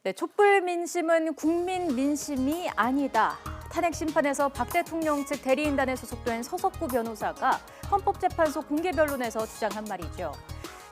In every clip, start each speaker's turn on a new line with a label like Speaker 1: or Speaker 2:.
Speaker 1: 네, 촛불 민심은 국민 민심이 아니다. 탄핵 심판에서 박 대통령 측 대리인단에 소속된 서석구 변호사가 헌법재판소 공개 변론에서 주장한 말이죠.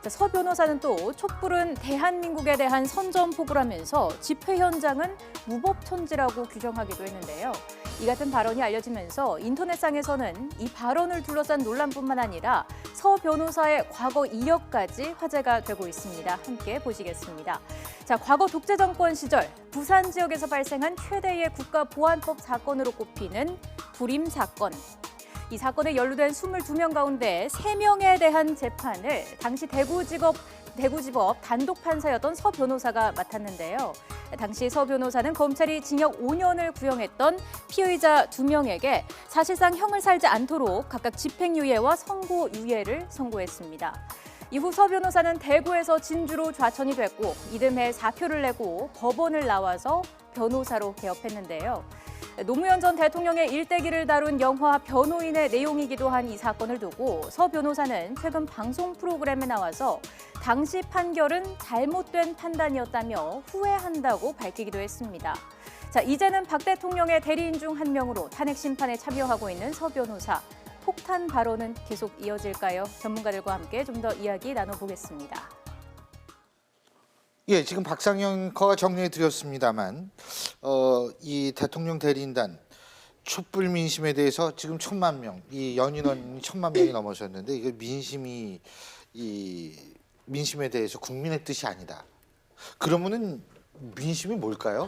Speaker 1: 서 변호사는 또 촛불은 대한민국에 대한 선전포고라면서 집회 현장은 무법천지라고 규정하기도 했는데요. 이 같은 발언이 알려지면서 인터넷상에서는 이 발언을 둘러싼 논란뿐만 아니라 서 변호사의 과거 이력까지 화제가 되고 있습니다. 함께 보시겠습니다. 자, 과거 독재 정권 시절 부산 지역에서 발생한 최대의 국가보안법 사건으로 꼽히는 불임 사건. 이 사건에 연루된 22명 가운데 3명에 대한 재판을 당시 대구지법 단독 판사였던 서 변호사가 맡았는데요. 당시 서 변호사는 검찰이 징역 5년을 구형했던 피의자 2명에게 사실상 형을 살지 않도록 각각 집행유예와 선고유예를 선고했습니다. 이후 서 변호사는 대구에서 진주로 좌천이 됐고 이듬해 사표를 내고 법원을 나와서 변호사로 개업했는데요. 노무현 전 대통령의 일대기를 다룬 영화 변호인의 내용이기도 한 이 사건을 두고 서 변호사는 최근 방송 프로그램에 나와서 당시 판결은 잘못된 판단이었다며 후회한다고 밝히기도 했습니다. 자, 이제는 박 대통령의 대리인 중 한 명으로 탄핵 심판에 참여하고 있는 서 변호사. 폭탄 발언은 계속 이어질까요? 전문가들과 함께 좀 더 이야기 나눠보겠습니다.
Speaker 2: 예, 지금 박상현 커가 정리해 드렸습니다만 이 대통령 대리인단 촛불 민심에 대해서 지금 1,000만 명, 이 연인원이 1,000만 명이 넘어섰는데 이게 민심에 대해서 국민의 뜻이 아니다. 그러면은 민심이 뭘까요?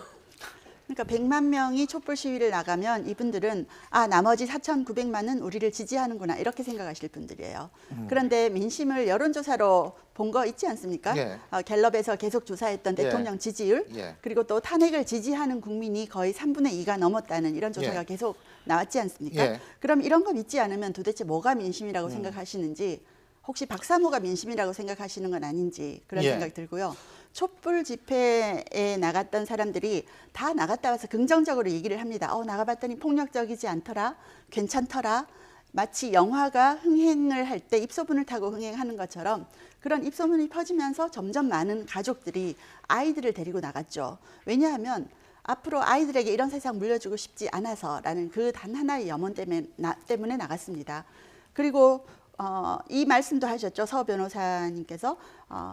Speaker 3: 그러니까 100만 명이 촛불 시위를 나가면 이분들은 나머지 4,900만은 우리를 지지하는구나 이렇게 생각하실 분들이에요. 그런데 민심을 여론조사로 본 거 있지 않습니까?
Speaker 2: 예.
Speaker 3: 갤럽에서 계속 조사했던
Speaker 2: 예.
Speaker 3: 대통령 지지율
Speaker 2: 예.
Speaker 3: 그리고 또 탄핵을 지지하는 국민이 거의 3분의 2가 넘었다는 이런 조사가
Speaker 2: 예.
Speaker 3: 계속 나왔지 않습니까?
Speaker 2: 예.
Speaker 3: 그럼 이런 거 믿지 않으면 도대체 뭐가 민심이라고 생각하시는지 혹시 박사모가 민심이라고 생각하시는 건 아닌지 그런
Speaker 2: 예.
Speaker 3: 생각이 들고요. 촛불 집회에 나갔던 사람들이 다 나갔다 와서 긍정적으로 얘기를 합니다. 나가봤더니 폭력적이지 않더라, 괜찮더라. 마치 영화가 흥행을 할 때 입소문을 타고 흥행하는 것처럼 그런 입소문이 퍼지면서 점점 많은 가족들이 아이들을 데리고 나갔죠. 왜냐하면 앞으로 아이들에게 이런 세상 물려주고 싶지 않아서라는 그 단 하나의 염원 때문에 나갔습니다. 그리고 이 말씀도 하셨죠. 서 변호사님께서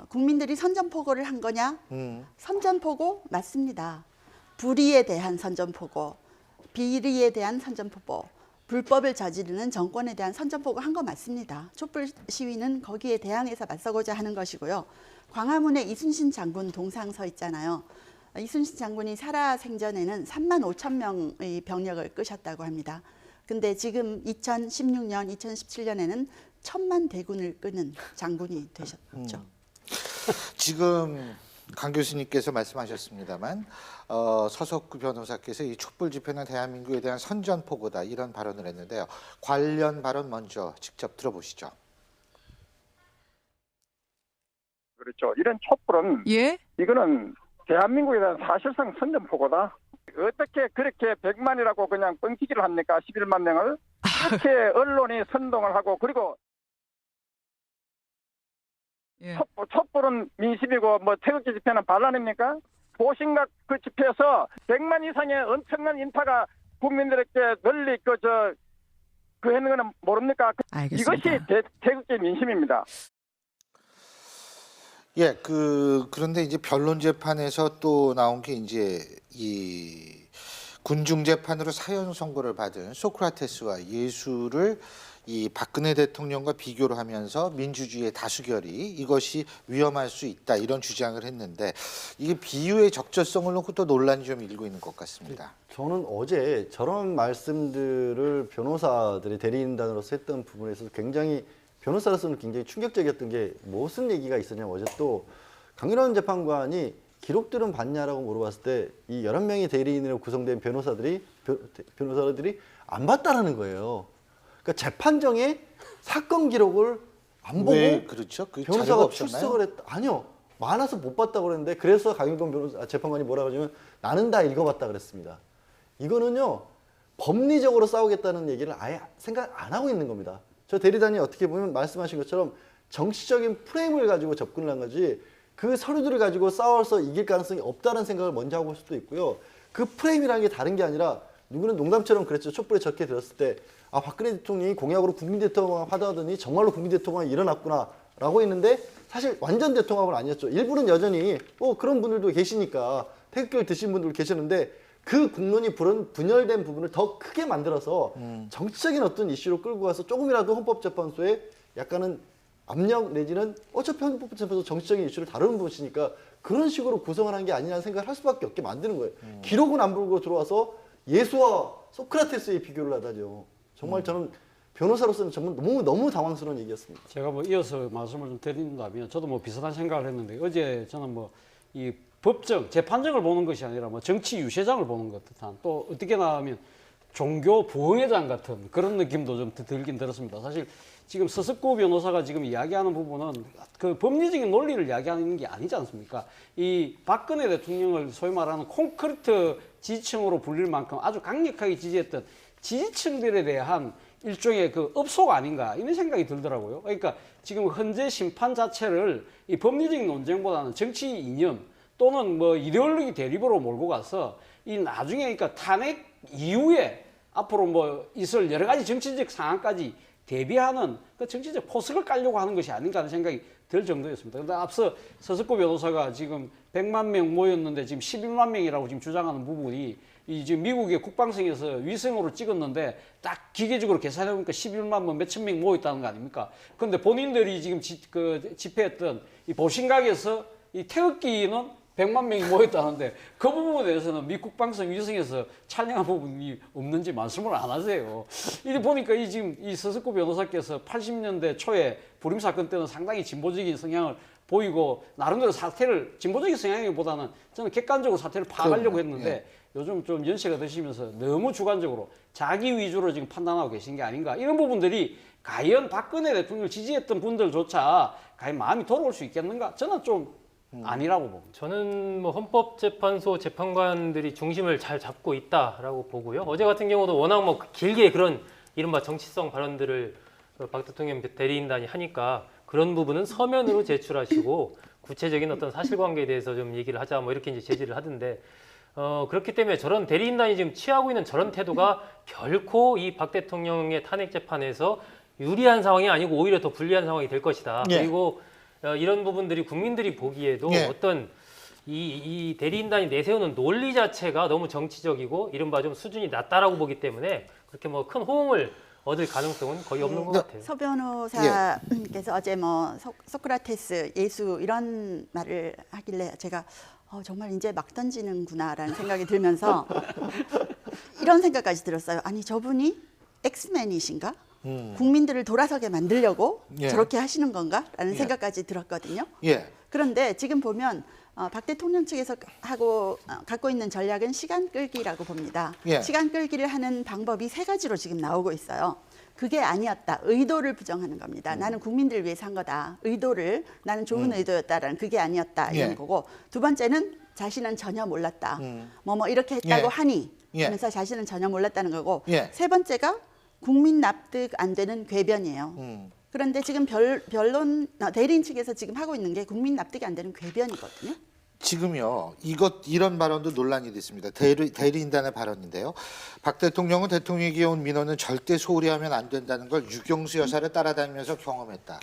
Speaker 3: 국민들이 선전포고를 한 거냐? 선전포고 맞습니다. 불의에 대한 선전포고, 비리에 대한 선전포고, 불법을 저지르는 정권에 대한 선전포고 한 거 맞습니다. 촛불 시위는 거기에 대항해서 맞서고자 하는 것이고요. 광화문에 이순신 장군 동상 서 있잖아요. 이순신 장군이 살아생전에는 35,000명의 병력을 끄셨다고 합니다. 근데 지금 2016년, 2017년에는 1,000만 대군을 끄는 장군이 되셨죠.
Speaker 2: 지금 강 교수님께서 말씀하셨습니다만 서석구 변호사께서 이 촛불 집회는 대한민국에 대한 선전포고다 이런 발언을 했는데요. 관련 발언 먼저 직접 들어보시죠.
Speaker 4: 그렇죠. 이런 촛불은 이거는 대한민국에 대한 사실상 선전포고다. 어떻게 그렇게 100만이라고 그냥 뻥튀기를 합니까? 11만 명을. 그렇게 언론이 선동을 하고 그리고 촛불은 민심이고 태극기 집회는 반란입니까? 보신각 그 집회에서 100만 이상의 엄청난 인파가 국민들에게 널리 그 했는 거는 모릅니까?
Speaker 5: 알겠습니다.
Speaker 4: 이것이 태극기 민심입니다.
Speaker 2: 예, 그런데 이제 변론 재판에서 또 나온 게 이제 이 군중 재판으로 사형 선고를 받은 소크라테스와 예수를 이 박근혜 대통령과 비교를 하면서 민주주의의 다수결이 이것이 위험할 수 있다 이런 주장을 했는데 이게 비유의 적절성을 놓고 또 논란이 좀 일고 있는 것 같습니다.
Speaker 6: 저는 어제 저런 말씀들을 변호사들이 대리인단으로서 했던 부분에서 굉장히 변호사로서는 굉장히 충격적이었던 게 무슨 얘기가 있었냐면 어제 또 강윤환 재판관이 기록들은 봤냐라고 물어봤을 때 이 11명의 대리인으로 구성된 변호사들이 안 봤다라는 거예요. 그러니까 재판정에 사건 기록을 안 보고
Speaker 2: 그렇죠? 그
Speaker 6: 변호사가 출석을 했다. 아니요. 많아서 못 봤다고 그랬는데 그래서 강윤건 재판관이 뭐라고 하냐면 나는 다 읽어봤다 그랬습니다. 이거는요. 법리적으로 싸우겠다는 얘기를 아예 생각 안 하고 있는 겁니다. 저 대리단이 어떻게 보면 말씀하신 것처럼 정치적인 프레임을 가지고 접근을 한 거지 그 서류들을 가지고 싸워서 이길 가능성이 없다는 생각을 먼저 하고 올 수도 있고요. 그 프레임이라는 게 다른 게 아니라 누구는 농담처럼 그랬죠. 촛불에 적게 들었을 때 아, 박근혜 대통령이 공약으로 국민 대통령 하더니 정말로 국민 대통령이 일어났구나라고 했는데 사실 완전 대통합은 아니었죠. 일부는 여전히 그런 분들도 계시니까 태극기를 드신 분들 계셨는데 그 국론이 분열된 부분을 더 크게 만들어서 정치적인 어떤 이슈로 끌고 가서 조금이라도 헌법재판소에 약간은 압력 내지는 어차피 헌법재판소 정치적인 이슈를 다루는 곳이니까 그런 식으로 구성을 한 게 아니라는 생각을 할 수밖에 없게 만드는 거예요. 기록은 안 부르고 들어와서 예수와 소크라테스의 비교를 하다죠. 정말 저는 변호사로서는 정말 너무 당황스러운 얘기였습니다.
Speaker 5: 제가 뭐 이어서 말씀을 좀 드린다면 저도 뭐 비슷한 생각을 했는데 어제 저는 뭐 이 법정, 재판정을 보는 것이 아니라 뭐 정치 유세장을 보는 것 듯한 또 어떻게 나오면 종교 부흥회장 같은 그런 느낌도 좀 들긴 들었습니다. 사실 지금 서석구 변호사가 지금 이야기하는 부분은 그 법리적인 논리를 이야기하는 게 아니지 않습니까? 이 박근혜 대통령을 소위 말하는 콘크리트 지지층으로 불릴 만큼 아주 강력하게 지지했던 지지층들에 대한 일종의 그 업소가 아닌가 이런 생각이 들더라고요. 그러니까 지금 현재 심판 자체를 이 법리적인 논쟁보다는 정치 이념 또는 뭐 이데올로기 대립으로 몰고 가서 이 나중에 그러니까 탄핵 이후에 앞으로 뭐 있을 여러 가지 정치적 상황까지 대비하는 그 정치적 포석을 깔려고 하는 것이 아닌가 하는 생각이 들 정도였습니다. 그런데 앞서 서석구 변호사가 지금 100만 명 모였는데 지금 11만 명이라고 지금 주장하는 부분이 이 지금 미국의 국방성에서 위성으로 찍었는데 딱 기계적으로 계산해 보니까 11만 뭐 몇천 명 모였다는 거 아닙니까? 그런데 본인들이 지금 집회했던 이 보신각에서 이 태극기는 100만 명이 모였다는데 그 부분에 대해서는 미 국방성 위성에서 찬양한 부분이 없는지 말씀을 안 하세요. 이리 보니까 지금 이 서석구 변호사께서 80년대 초에 불임 사건 때는 상당히 진보적인 성향을 보이고 나름대로 사태를 진보적인 성향이보다는 저는 객관적으로 사태를 파악하려고 했는데 요즘 좀 연세가 드시면서 너무 주관적으로 자기 위주로 지금 판단하고 계신 게 아닌가 이런 부분들이 과연 박근혜 대통령을 지지했던 분들조차 과연 마음이 돌아올 수 있겠는가 저는 좀 아니라고 봅니다.
Speaker 7: 저는 뭐 헌법재판소 재판관들이 중심을 잘 잡고 있다라고 보고요. 어제 같은 경우도 워낙 뭐 길게 그런 이른바 정치성 발언들을 박 대통령 대리인단이 하니까 그런 부분은 서면으로 제출하시고 구체적인 어떤 사실관계에 대해서 좀 얘기를 하자 뭐 이렇게 이제 제지를 하던데 그렇기 때문에 저런 대리인단이 지금 취하고 있는 저런 태도가 결코 이 박 대통령의 탄핵 재판에서 유리한 상황이 아니고 오히려 더 불리한 상황이 될 것이다. 그리고 이런 부분들이 국민들이 보기에도 어떤 이 대리인단이 내세우는 논리 자체가 너무 정치적이고 이른바 좀 수준이 낮다라고 보기 때문에 그렇게 뭐 큰 호응을 얻을 가능성은 거의 없는 것 같아요.
Speaker 3: 서 변호사님께서 어제 뭐 소크라테스, 예수 이런 말을 하길래 제가 정말 이제 막 던지는구나라는 생각이 들면서 이런 생각까지 들었어요. 아니 저분이 엑스맨이신가? 국민들을 돌아서게 만들려고 저렇게 하시는 건가라는 생각까지 들었거든요. 그런데 지금 보면 박 대통령 측에서 갖고 있는 전략은 시간 끌기라고 봅니다. 시간 끌기를 하는 방법이 세 가지로 지금 나오고 있어요. 그게 아니었다. 의도를 부정하는 겁니다. 나는 국민들을 위해서 한 거다. 의도를 나는 좋은 의도였다라는 그게 아니었다 이런 거고 두 번째는 자신은 전혀 몰랐다. 뭐 이렇게 했다고 하니 하면서 자신은 전혀 몰랐다는 거고 세 번째가 국민 납득 안 되는 궤변이에요. 그런데 지금 대리인 측에서 지금 하고 있는 게 국민 납득이 안 되는 궤변이거든요.
Speaker 2: 지금요, 이런 발언도 논란이 됐습니다. 대리인단의 발언인데요. 박 대통령은 대통령에게 온 민원은 절대 소홀히 하면 안 된다는 걸 유경수 여사를 따라다니면서 경험했다.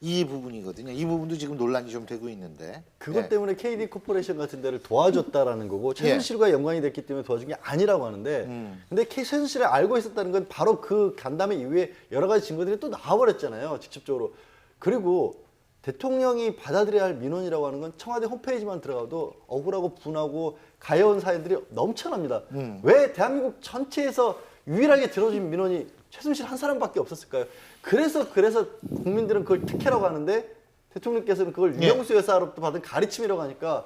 Speaker 2: 이 부분이거든요. 이 부분도 지금 논란이 좀 되고 있는데.
Speaker 6: 그것 때문에 KD 코퍼레이션 같은 데를 도와줬다라는 거고 최순실과 연관이 됐기 때문에 도와준 게 아니라고 하는데 근데 최순실을 알고 있었다는 건 바로 그 간담회 이후에 여러 가지 증거들이 또 나와버렸잖아요. 직접적으로. 그리고 대통령이 받아들여야 할 민원이라고 하는 건 청와대 홈페이지만 들어가도 억울하고 분하고 가여운 사연들이 넘쳐납니다. 왜 대한민국 전체에서 유일하게 들어준 민원이 최순실 한 사람밖에 없었을까요? 그래서 국민들은 그걸 특혜라고 하는데 대통령께서는 그걸 유경수 여사로부터 받은 가르침이라고 하니까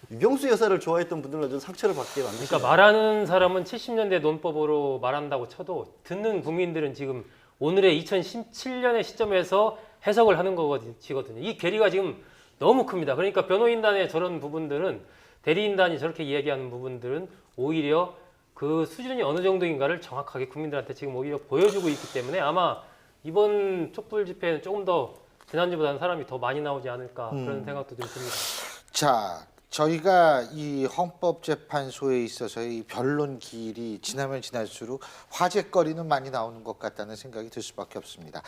Speaker 6: 유경수 여사를 좋아했던 분들은 좀 상처를 받게 만드시죠.
Speaker 7: 그러니까 말하는 사람은 70년대 논법으로 말한다고 쳐도 듣는 국민들은 지금 오늘의 2017년의 시점에서 해석을 하는 거거든요. 이 괴리가 지금 너무 큽니다. 그러니까 변호인단의 저런 부분들은 대리인단이 저렇게 이야기하는 부분들은 오히려 그 수준이 어느 정도인가를 정확하게 국민들한테 지금 오히려 보여주고 있기 때문에 아마 이번 촛불 집회는 조금 더 지난주보다는 사람이 더 많이 나오지 않을까 그런 생각도 좀 듭니다.
Speaker 2: 자, 저희가 이 헌법재판소에 있어서의 이 변론 길이 지나면 지날수록 화제거리는 많이 나오는 것 같다는 생각이 들 수밖에 없습니다.